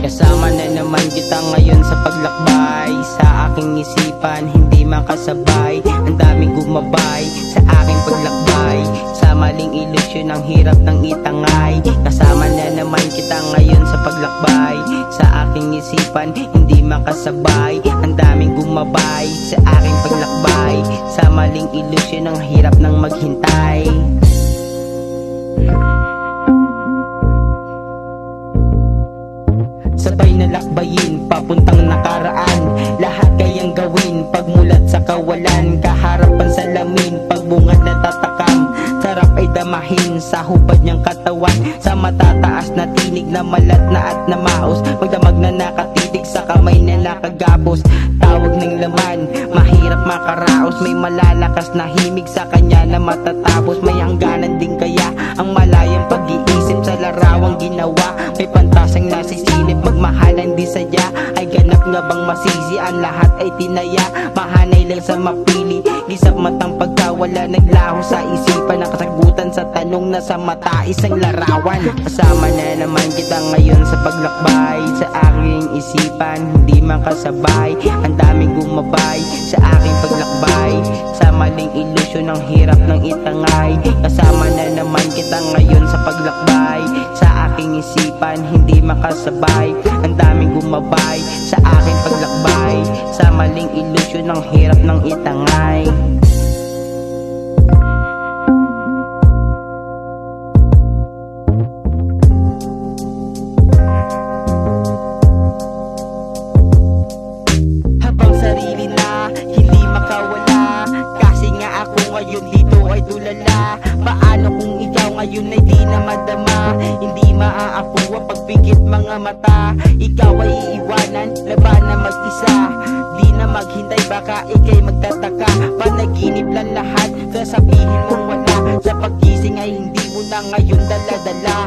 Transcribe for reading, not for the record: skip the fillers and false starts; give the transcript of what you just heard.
Kasama na naman kita ngayon sa paglakbay. Sa aking isipan hindi makasabay. Ang daming gumabay sa aking paglakbay. Sa maling ilusyon ang hirap ng itangay. Kasama na naman kita ngayon sa paglakbay. Sa aking isipan hindi makasabay. Ang daming gumabay sa aking paglakbay. Sa maling ilusyon ang hirap ng maghintay. Sabay na lakbayin, papuntang nakaraan. Lahat kayang gawin, pagmulat sa kawalan. Kaharapan salamin, pagbungad na tatakam. Sarap ay damahin sa hubad niyang katawan. Sa matataas na tinig na malat na at na maos. Magdamag na nakatitig sa kamay na nakagapos. Tawag ng laman, mahirap makaraos. May malalakas na himig sa kanya na matatapos. May hangganan din kaya ang malayang pag-iisip sa larawang ginawa. May pantasang nasisilip, magmahalan di sadya. Ay ganap nga bang masisi, ang lahat ay tinaya. Mahanay lang sa mapili, gisap matang pagkawala. Naglaho sa isipan ang kasagutan sa tanong na sa mata isang larawan. Kasama na naman kita ngayon sa paglakbay. Sa aking isipan hindi makasabay. Ang daming gumabay sa aking paglakbay. Sa maling ilusyon ang hirap ng itangay. Kasama na naman kita ngayon sa paglakbay. Sa aking isipan hindi makasabay. Ang daming gumabay sa aking paglakbay. Sa maling ilusyon ang hirap ng itangay. Habang sarili na hindi makawala. Kasi nga ako ngayon dito ay tulala. Paano kung ikaw ngayon ay di na madama? Hindi maaapuwa pagpikit mga mata. Ikaw ay iiwanan, laban na mag-isa. Di na maghintay baka ikay magtataka. Panaginip lang lahat, sasabihin mong wala. Sa paggising ay hindi mo na ngayon dala-dala.